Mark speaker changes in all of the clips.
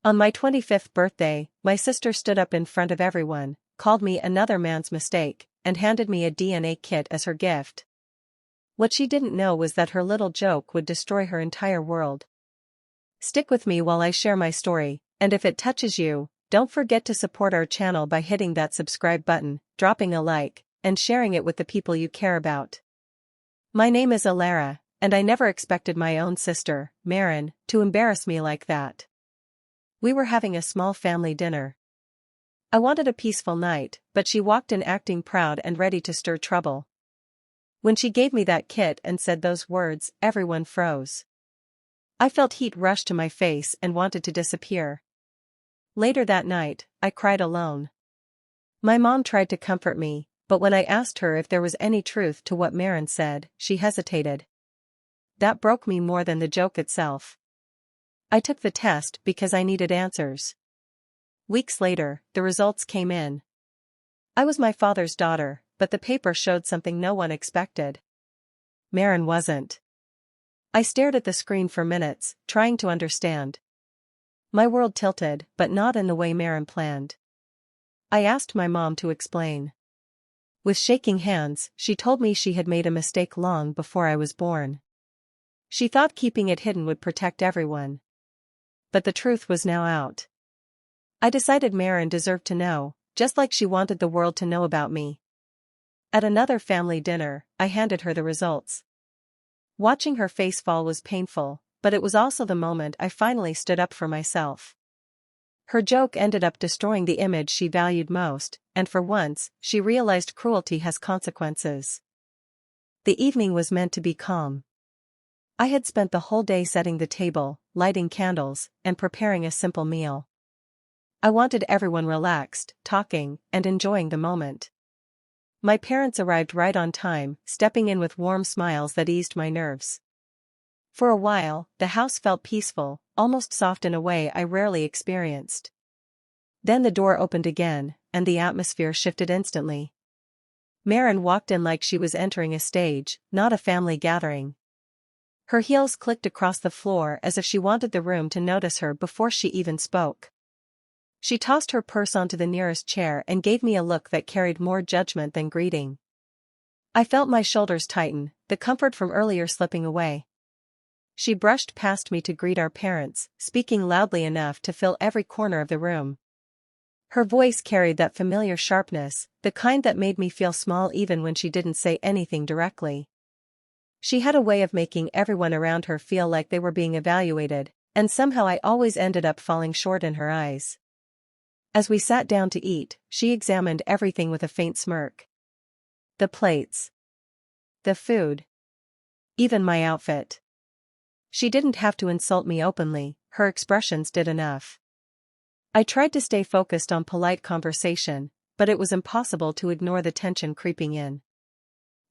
Speaker 1: On my 25th birthday, my sister stood up in front of everyone, called me another man's mistake, and handed me a DNA kit as her gift. What she didn't know was that her little joke would destroy her entire world. Stick with me while I share my story, and if it touches you, don't forget to support our channel by hitting that subscribe button, dropping a like, and sharing it with the people you care about. My name is Alara, and I never expected my own sister, Marin, to embarrass me like that. We were having a small family dinner. I wanted a peaceful night, but she walked in acting proud and ready to stir trouble. When she gave me that kit and said those words, everyone froze. I felt heat rush to my face and wanted to disappear. Later that night, I cried alone. My mom tried to comfort me, but when I asked her if there was any truth to what Marin said, she hesitated. That broke me more than the joke itself. I took the test because I needed answers. Weeks later, the results came in. I was my father's daughter, but the paper showed something no one expected. Marin wasn't. I stared at the screen for minutes, trying to understand. My world tilted, but not in the way Marin planned. I asked my mom to explain. With shaking hands, she told me she had made a mistake long before I was born. She thought keeping it hidden would protect everyone. But the truth was now out. I decided Marin deserved to know, just like she wanted the world to know about me. At another family dinner, I handed her the results. Watching her face fall was painful, but it was also the moment I finally stood up for myself. Her joke ended up destroying the image she valued most, and for once, she realized cruelty has consequences. The evening was meant to be calm. I had spent the whole day setting the table, lighting candles, and preparing a simple meal. I wanted everyone relaxed, talking, and enjoying the moment. My parents arrived right on time, stepping in with warm smiles that eased my nerves. For a while, the house felt peaceful, almost soft in a way I rarely experienced. Then the door opened again, and the atmosphere shifted instantly. Marin walked in like she was entering a stage, not a family gathering. Her heels clicked across the floor as if she wanted the room to notice her before she even spoke. She tossed her purse onto the nearest chair and gave me a look that carried more judgment than greeting. I felt my shoulders tighten, the comfort from earlier slipping away. She brushed past me to greet our parents, speaking loudly enough to fill every corner of the room. Her voice carried that familiar sharpness, the kind that made me feel small even when she didn't say anything directly. She had a way of making everyone around her feel like they were being evaluated, and somehow I always ended up falling short in her eyes. As we sat down to eat, she examined everything with a faint smirk. The plates. The food. Even my outfit. She didn't have to insult me openly, her expressions did enough. I tried to stay focused on polite conversation, but it was impossible to ignore the tension creeping in.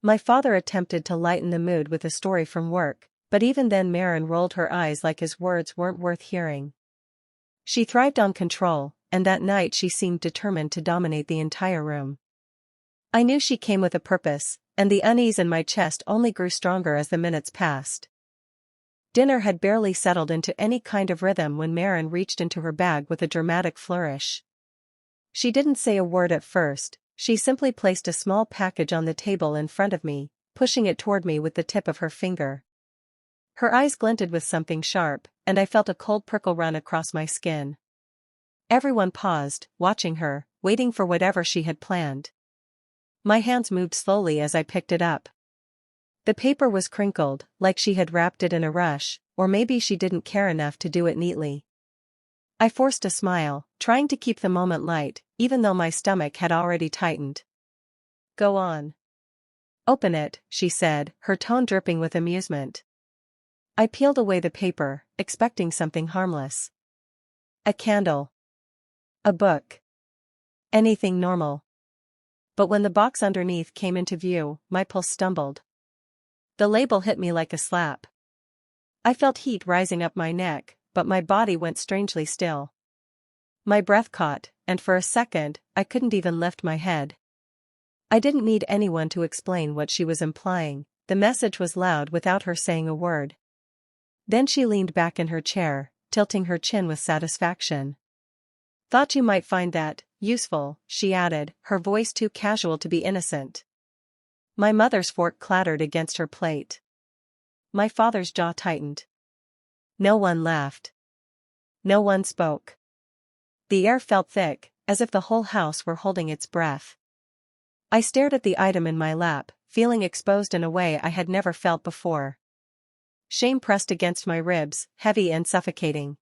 Speaker 1: My father attempted to lighten the mood with a story from work, but even then Marin rolled her eyes like his words weren't worth hearing. She thrived on control, and that night she seemed determined to dominate the entire room. I knew she came with a purpose, and the unease in my chest only grew stronger as the minutes passed. Dinner had barely settled into any kind of rhythm when Marin reached into her bag with a dramatic flourish. She didn't say a word at first, she simply placed a small package on the table in front of me, pushing it toward me with the tip of her finger. Her eyes glinted with something sharp, and I felt a cold prickle run across my skin. Everyone paused, watching her, waiting for whatever she had planned. My hands moved slowly as I picked it up. The paper was crinkled, like she had wrapped it in a rush, or maybe she didn't care enough to do it neatly. I forced a smile, trying to keep the moment light, even though my stomach had already tightened. Go on. Open it, she said, her tone dripping with amusement. I peeled away the paper, expecting something harmless. A candle. A book. Anything normal. But when the box underneath came into view, my pulse stumbled. The label hit me like a slap. I felt heat rising up my neck, but my body went strangely still. My breath caught, and for a second, I couldn't even lift my head. I didn't need anyone to explain what she was implying, the message was loud without her saying a word. Then she leaned back in her chair, tilting her chin with satisfaction. "Thought you might find that useful," she added, her voice too casual to be innocent. My mother's fork clattered against her plate. My father's jaw tightened. No one laughed. No one spoke. The air felt thick, as if the whole house were holding its breath. I stared at the item in my lap, feeling exposed in a way I had never felt before. Shame pressed against my ribs, heavy and suffocating.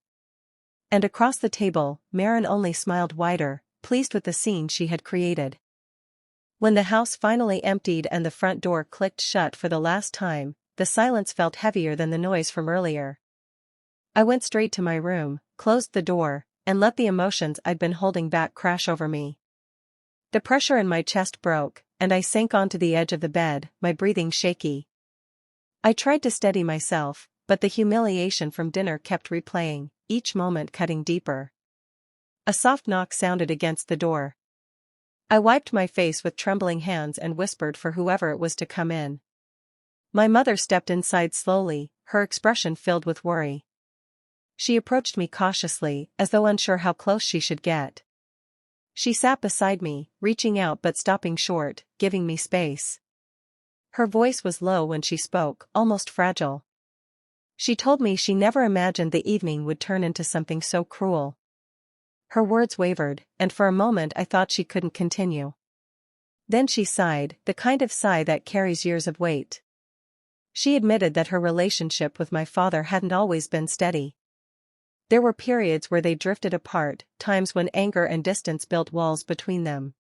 Speaker 1: And across the table, Marin only smiled wider, pleased with the scene she had created. When the house finally emptied and the front door clicked shut for the last time, the silence felt heavier than the noise from earlier. I went straight to my room, closed the door, and let the emotions I'd been holding back crash over me. The pressure in my chest broke, and I sank onto the edge of the bed, my breathing shaky. I tried to steady myself, but the humiliation from dinner kept replaying, each moment cutting deeper. A soft knock sounded against the door. I wiped my face with trembling hands and whispered for whoever it was to come in. My mother stepped inside slowly, her expression filled with worry. She approached me cautiously, as though unsure how close she should get. She sat beside me, reaching out but stopping short, giving me space. Her voice was low when she spoke, almost fragile. She told me she never imagined the evening would turn into something so cruel. Her words wavered, and for a moment I thought she couldn't continue. Then she sighed, the kind of sigh that carries years of weight. She admitted that her relationship with my father hadn't always been steady. There were periods where they drifted apart, times when anger and distance built walls between them.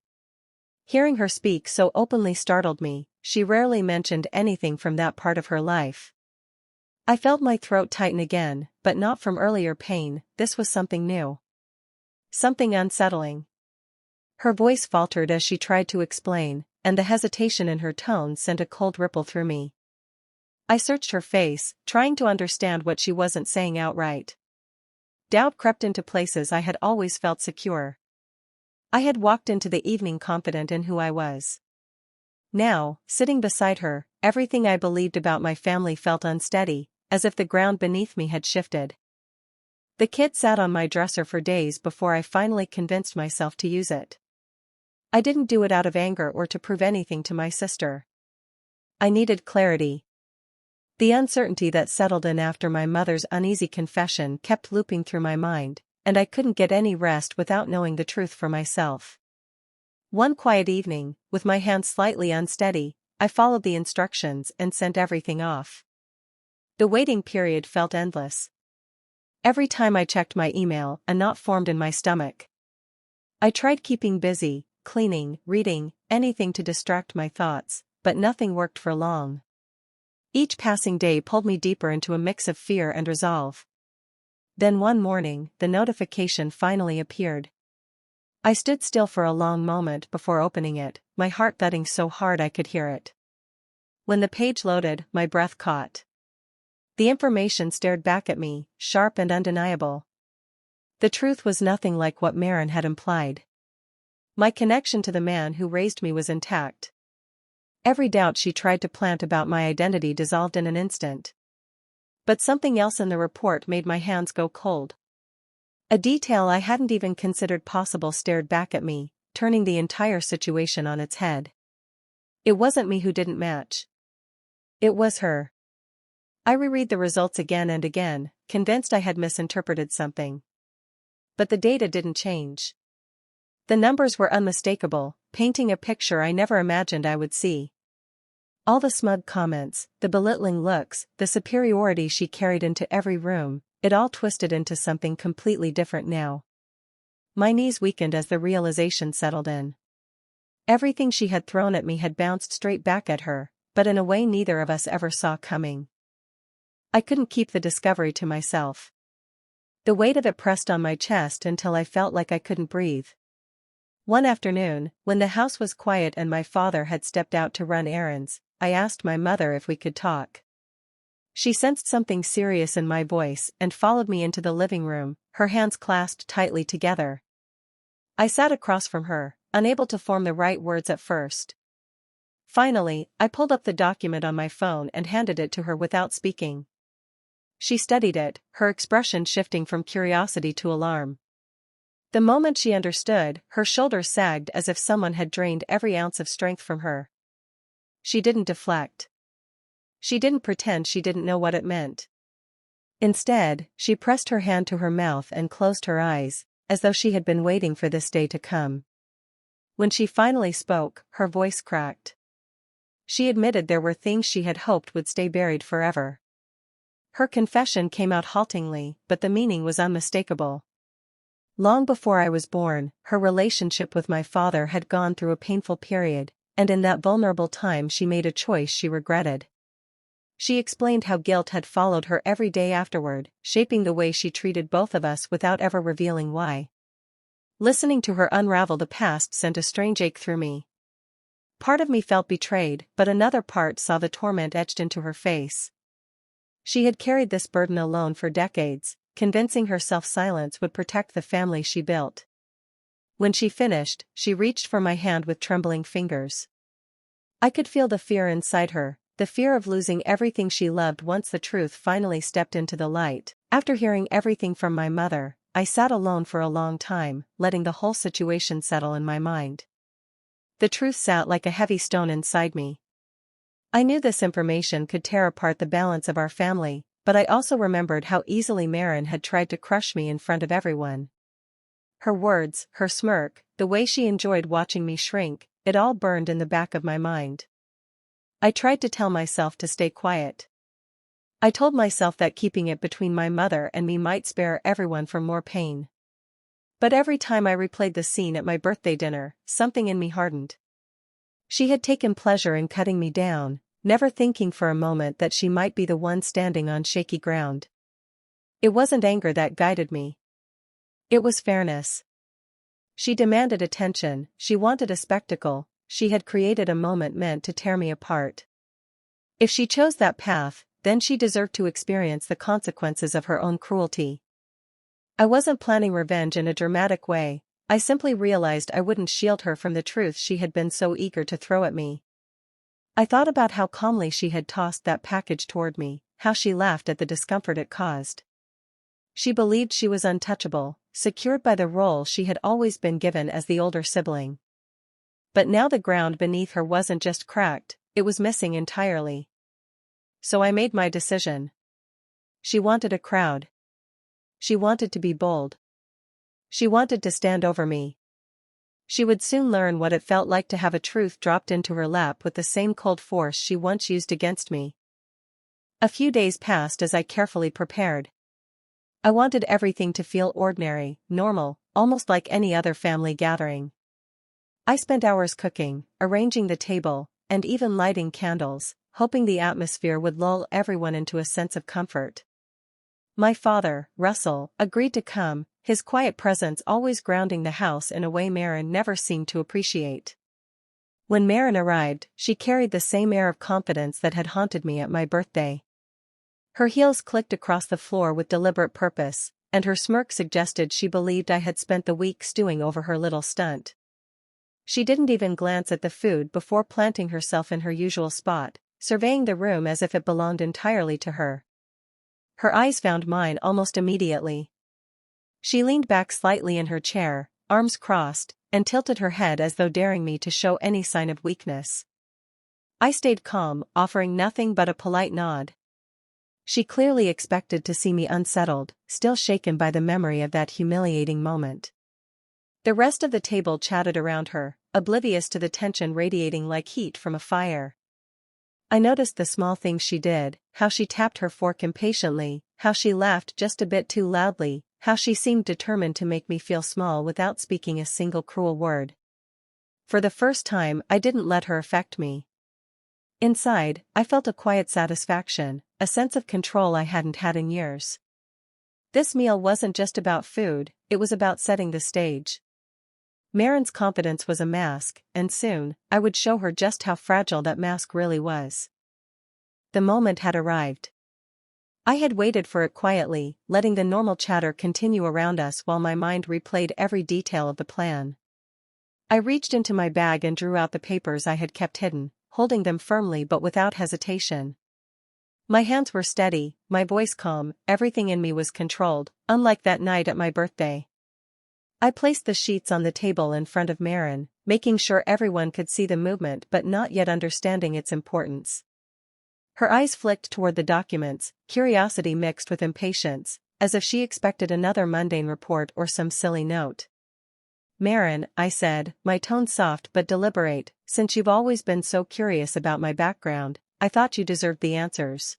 Speaker 1: Hearing her speak so openly startled me. She rarely mentioned anything from that part of her life. I felt my throat tighten again, but not from earlier pain. This was something new. Something unsettling. Her voice faltered as she tried to explain, and the hesitation in her tone sent a cold ripple through me. I searched her face, trying to understand what she wasn't saying outright. Doubt crept into places I had always felt secure. I had walked into the evening confident in who I was. Now, sitting beside her, everything I believed about my family felt unsteady, as if the ground beneath me had shifted. The kit sat on my dresser for days before I finally convinced myself to use it. I didn't do it out of anger or to prove anything to my sister. I needed clarity. The uncertainty that settled in after my mother's uneasy confession kept looping through my mind, and I couldn't get any rest without knowing the truth for myself. One quiet evening, with my hands slightly unsteady, I followed the instructions and sent everything off. The waiting period felt endless. Every time I checked my email, a knot formed in my stomach. I tried keeping busy, cleaning, reading, anything to distract my thoughts, but nothing worked for long. Each passing day pulled me deeper into a mix of fear and resolve. Then one morning, the notification finally appeared. I stood still for a long moment before opening it, my heart thudding so hard I could hear it. When the page loaded, my breath caught. The information stared back at me, sharp and undeniable. The truth was nothing like what Marin had implied. My connection to the man who raised me was intact. Every doubt she tried to plant about my identity dissolved in an instant. But something else in the report made my hands go cold. A detail I hadn't even considered possible stared back at me, turning the entire situation on its head. It wasn't me who didn't match. It was her. I reread the results again and again, convinced I had misinterpreted something. But the data didn't change. The numbers were unmistakable, painting a picture I never imagined I would see. All the smug comments, the belittling looks, the superiority she carried into every room, it all twisted into something completely different now. My knees weakened as the realization settled in. Everything she had thrown at me had bounced straight back at her, but in a way neither of us ever saw coming. I couldn't keep the discovery to myself. The weight of it pressed on my chest until I felt like I couldn't breathe. One afternoon, when the house was quiet and my father had stepped out to run errands, I asked my mother if we could talk. She sensed something serious in my voice and followed me into the living room, her hands clasped tightly together. I sat across from her, unable to form the right words at first. Finally, I pulled up the document on my phone and handed it to her without speaking. She studied it, her expression shifting from curiosity to alarm. The moment she understood, her shoulders sagged as if someone had drained every ounce of strength from her. She didn't deflect. She didn't pretend she didn't know what it meant. Instead, she pressed her hand to her mouth and closed her eyes, as though she had been waiting for this day to come. When she finally spoke, her voice cracked. She admitted there were things she had hoped would stay buried forever. Her confession came out haltingly, but the meaning was unmistakable. Long before I was born, her relationship with my father had gone through a painful period, and in that vulnerable time she made a choice she regretted. She explained how guilt had followed her every day afterward, shaping the way she treated both of us without ever revealing why. Listening to her unravel the past sent a strange ache through me. Part of me felt betrayed, but another part saw the torment etched into her face. She had carried this burden alone for decades, convincing herself silence would protect the family she built. When she finished, she reached for my hand with trembling fingers. I could feel the fear inside her, the fear of losing everything she loved once the truth finally stepped into the light. After hearing everything from my mother, I sat alone for a long time, letting the whole situation settle in my mind. The truth sat like a heavy stone inside me. I knew this information could tear apart the balance of our family, but I also remembered how easily Maren had tried to crush me in front of everyone. Her words, her smirk, the way she enjoyed watching me shrink, it all burned in the back of my mind. I tried to tell myself to stay quiet. I told myself that keeping it between my mother and me might spare everyone from more pain. But every time I replayed the scene at my birthday dinner, something in me hardened. She had taken pleasure in cutting me down, never thinking for a moment that she might be the one standing on shaky ground. It wasn't anger that guided me. It was fairness. She demanded attention, she wanted a spectacle, she had created a moment meant to tear me apart. If she chose that path, then she deserved to experience the consequences of her own cruelty. I wasn't planning revenge in a dramatic way, I simply realized I wouldn't shield her from the truth she had been so eager to throw at me. I thought about how calmly she had tossed that package toward me, how she laughed at the discomfort it caused. She believed she was untouchable, secured by the role she had always been given as the older sibling. But now the ground beneath her wasn't just cracked, it was missing entirely. So I made my decision. She wanted a crowd. She wanted to be bold. She wanted to stand over me. She would soon learn what it felt like to have a truth dropped into her lap with the same cold force she once used against me. A few days passed as I carefully prepared. I wanted everything to feel ordinary, normal, almost like any other family gathering. I spent hours cooking, arranging the table, and even lighting candles, hoping the atmosphere would lull everyone into a sense of comfort. My father, Russell, agreed to come, his quiet presence always grounding the house in a way Maren never seemed to appreciate. When Maren arrived, she carried the same air of confidence that had haunted me at my birthday. Her heels clicked across the floor with deliberate purpose, and her smirk suggested she believed I had spent the week stewing over her little stunt. She didn't even glance at the food before planting herself in her usual spot, surveying the room as if it belonged entirely to her. Her eyes found mine almost immediately. She leaned back slightly in her chair, arms crossed, and tilted her head as though daring me to show any sign of weakness. I stayed calm, offering nothing but a polite nod. She clearly expected to see me unsettled, still shaken by the memory of that humiliating moment. The rest of the table chatted around her, oblivious to the tension radiating like heat from a fire. I noticed the small things she did, how she tapped her fork impatiently, how she laughed just a bit too loudly, how she seemed determined to make me feel small without speaking a single cruel word. For the first time, I didn't let her affect me. Inside, I felt a quiet satisfaction, a sense of control I hadn't had in years. This meal wasn't just about food, it was about setting the stage. Maren's confidence was a mask, and soon, I would show her just how fragile that mask really was. The moment had arrived. I had waited for it quietly, letting the normal chatter continue around us while my mind replayed every detail of the plan. I reached into my bag and drew out the papers I had kept hidden, holding them firmly but without hesitation. My hands were steady, my voice calm, everything in me was controlled, unlike that night at my birthday. I placed the sheets on the table in front of Marin, making sure everyone could see the movement but not yet understanding its importance. Her eyes flicked toward the documents, curiosity mixed with impatience, as if she expected another mundane report or some silly note. Marin, I said, my tone soft but deliberate, since you've always been so curious about my background, I thought you deserved the answers.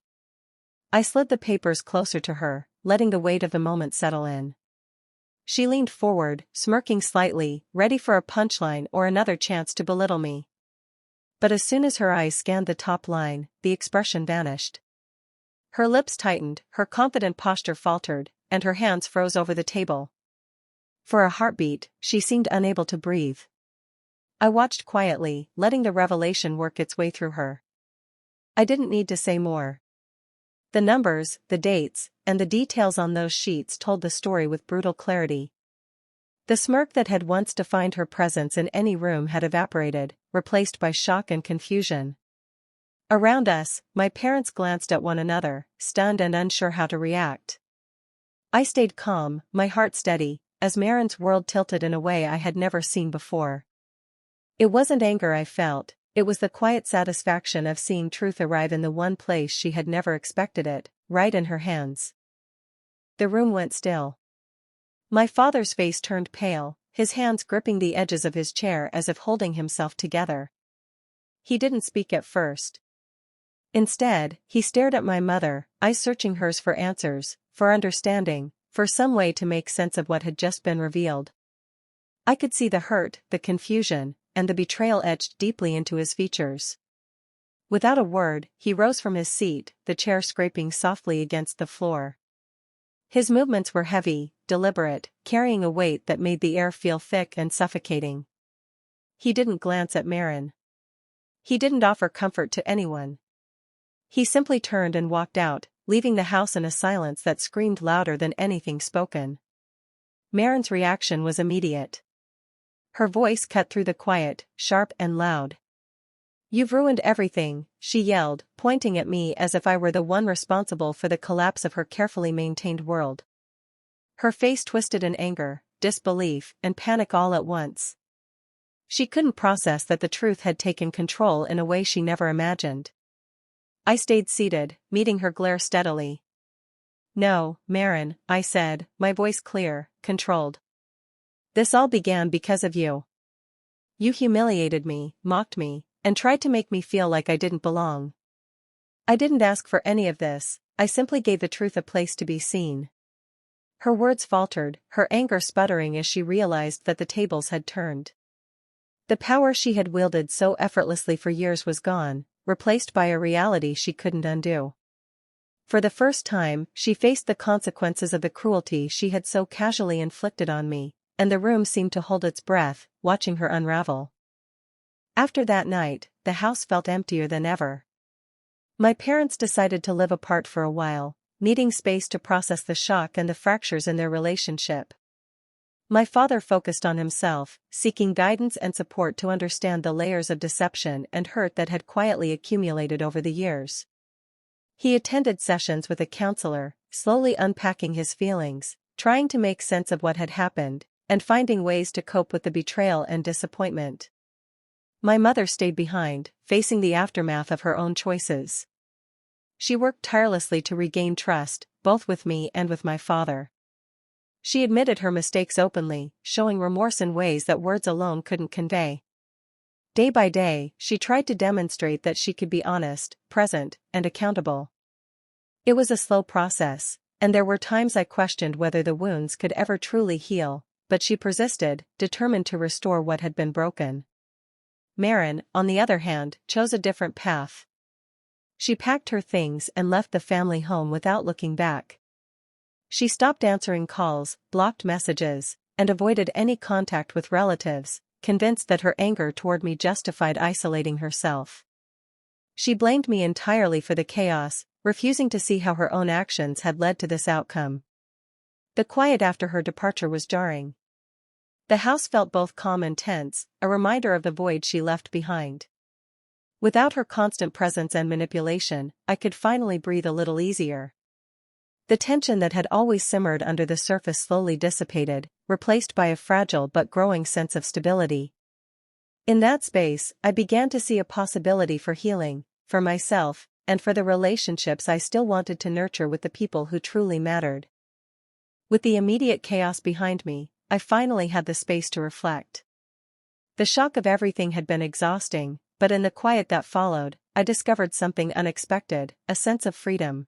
Speaker 1: I slid the papers closer to her, letting the weight of the moment settle in. She leaned forward, smirking slightly, ready for a punchline or another chance to belittle me. But as soon as her eyes scanned the top line, the expression vanished. Her lips tightened, her confident posture faltered, and her hands froze over the table. For a heartbeat, she seemed unable to breathe. I watched quietly, letting the revelation work its way through her. I didn't need to say more. The numbers, the dates, and the details on those sheets told the story with brutal clarity. The smirk that had once defined her presence in any room had evaporated, replaced by shock and confusion. Around us, my parents glanced at one another, stunned and unsure how to react. I stayed calm, my heart steady, as Marin's world tilted in a way I had never seen before. It wasn't anger I felt, it was the quiet satisfaction of seeing truth arrive in the one place she had never expected it, right in her hands. The room went still. My father's face turned pale, his hands gripping the edges of his chair as if holding himself together. He didn't speak at first. Instead, he stared at my mother, eyes searching hers for answers, for understanding, for some way to make sense of what had just been revealed. I could see the hurt, the confusion, and the betrayal etched deeply into his features. Without a word, he rose from his seat, the chair scraping softly against the floor. His movements were heavy, deliberate, carrying a weight that made the air feel thick and suffocating. He didn't glance at Marin. He didn't offer comfort to anyone. He simply turned and walked out, leaving the house in a silence that screamed louder than anything spoken. Marin's reaction was immediate. Her voice cut through the quiet, sharp and loud. "You've ruined everything," she yelled, pointing at me as if I were the one responsible for the collapse of her carefully maintained world. Her face twisted in anger, disbelief, and panic all at once. She couldn't process that the truth had taken control in a way she never imagined. I stayed seated, meeting her glare steadily. "No, Marin," I said, my voice clear, controlled. "This all began because of you. You humiliated me, mocked me, and tried to make me feel like I didn't belong. I didn't ask for any of this, I simply gave the truth a place to be seen." Her words faltered, her anger sputtering as she realized that the tables had turned. The power she had wielded so effortlessly for years was gone, replaced by a reality she couldn't undo. For the first time, she faced the consequences of the cruelty she had so casually inflicted on me, and the room seemed to hold its breath, watching her unravel. After that night, the house felt emptier than ever. My parents decided to live apart for a while, needing space to process the shock and the fractures in their relationship. My father focused on himself, seeking guidance and support to understand the layers of deception and hurt that had quietly accumulated over the years. He attended sessions with a counselor, slowly unpacking his feelings, trying to make sense of what had happened, and finding ways to cope with the betrayal and disappointment. My mother stayed behind, facing the aftermath of her own choices. She worked tirelessly to regain trust, both with me and with my father. She admitted her mistakes openly, showing remorse in ways that words alone couldn't convey. Day by day, she tried to demonstrate that she could be honest, present, and accountable. It was a slow process, and there were times I questioned whether the wounds could ever truly heal, but she persisted, determined to restore what had been broken. Marin, on the other hand, chose a different path. She packed her things and left the family home without looking back. She stopped answering calls, blocked messages, and avoided any contact with relatives, convinced that her anger toward me justified isolating herself. She blamed me entirely for the chaos, refusing to see how her own actions had led to this outcome. The quiet after her departure was jarring. The house felt both calm and tense, a reminder of the void she left behind. Without her constant presence and manipulation, I could finally breathe a little easier. The tension that had always simmered under the surface slowly dissipated, replaced by a fragile but growing sense of stability. In that space, I began to see a possibility for healing, for myself, and for the relationships I still wanted to nurture with the people who truly mattered. With the immediate chaos behind me, I finally had the space to reflect. The shock of everything had been exhausting, but in the quiet that followed, I discovered something unexpected, a sense of freedom.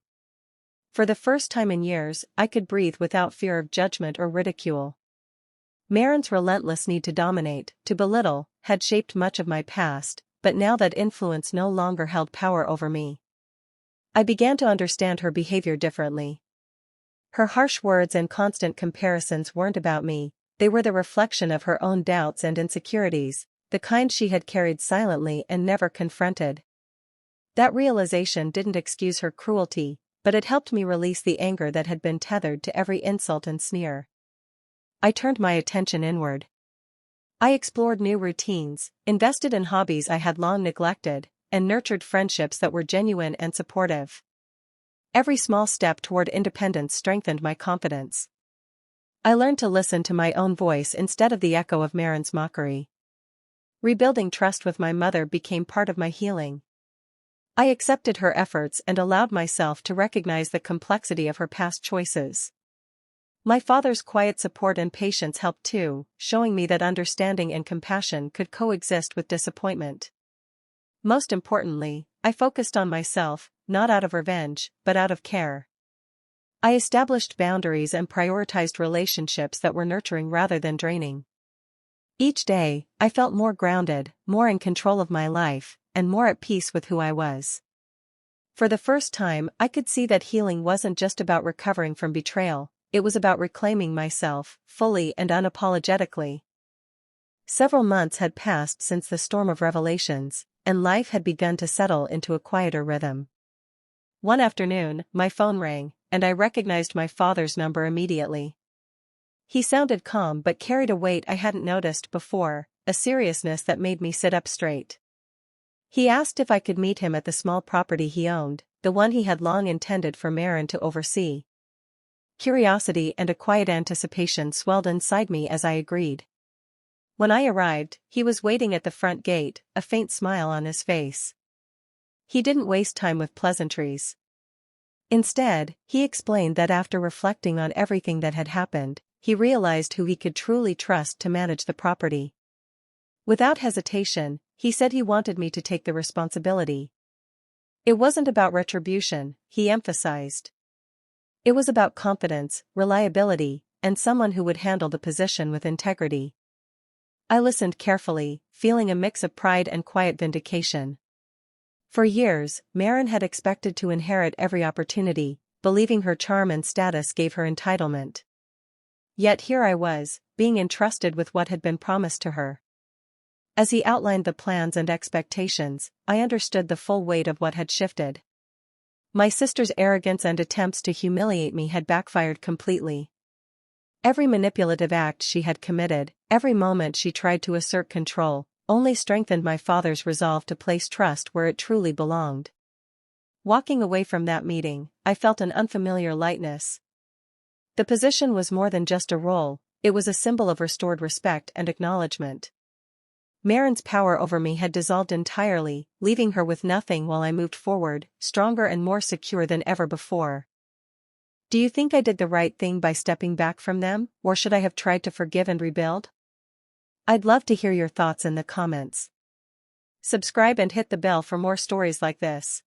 Speaker 1: For the first time in years, I could breathe without fear of judgment or ridicule. Maren's relentless need to dominate, to belittle, had shaped much of my past, but now that influence no longer held power over me. I began to understand her behavior differently. Her harsh words and constant comparisons weren't about me, they were the reflection of her own doubts and insecurities, the kind she had carried silently and never confronted. That realization didn't excuse her cruelty, but it helped me release the anger that had been tethered to every insult and sneer. I turned my attention inward. I explored new routines, invested in hobbies I had long neglected, and nurtured friendships that were genuine and supportive. Every small step toward independence strengthened my confidence. I learned to listen to my own voice instead of the echo of Maren's mockery. Rebuilding trust with my mother became part of my healing. I accepted her efforts and allowed myself to recognize the complexity of her past choices. My father's quiet support and patience helped too, showing me that understanding and compassion could coexist with disappointment. Most importantly, I focused on myself, not out of revenge, but out of care. I established boundaries and prioritized relationships that were nurturing rather than draining. Each day, I felt more grounded, more in control of my life, and more at peace with who I was. For the first time, I could see that healing wasn't just about recovering from betrayal, it was about reclaiming myself, fully and unapologetically. Several months had passed since the storm of revelations, and life had begun to settle into a quieter rhythm. One afternoon, my phone rang, and I recognized my father's number immediately. He sounded calm but carried a weight I hadn't noticed before, a seriousness that made me sit up straight. He asked if I could meet him at the small property he owned, the one he had long intended for Maren to oversee. Curiosity and a quiet anticipation swelled inside me as I agreed. When I arrived, he was waiting at the front gate, a faint smile on his face. He didn't waste time with pleasantries. Instead, he explained that after reflecting on everything that had happened, he realized who he could truly trust to manage the property. Without hesitation, he said he wanted me to take the responsibility. It wasn't about retribution, he emphasized. It was about confidence, reliability, and someone who would handle the position with integrity. I listened carefully, feeling a mix of pride and quiet vindication. For years, Maren had expected to inherit every opportunity, believing her charm and status gave her entitlement. Yet here I was, being entrusted with what had been promised to her. As he outlined the plans and expectations, I understood the full weight of what had shifted. My sister's arrogance and attempts to humiliate me had backfired completely. Every manipulative act she had committed, every moment she tried to assert control, only strengthened my father's resolve to place trust where it truly belonged. Walking away from that meeting, I felt an unfamiliar lightness. The position was more than just a role, it was a symbol of restored respect and acknowledgement. Maren's power over me had dissolved entirely, leaving her with nothing while I moved forward, stronger and more secure than ever before. Do you think I did the right thing by stepping back from them, or should I have tried to forgive and rebuild? I'd love to hear your thoughts in the comments. Subscribe and hit the bell for more stories like this.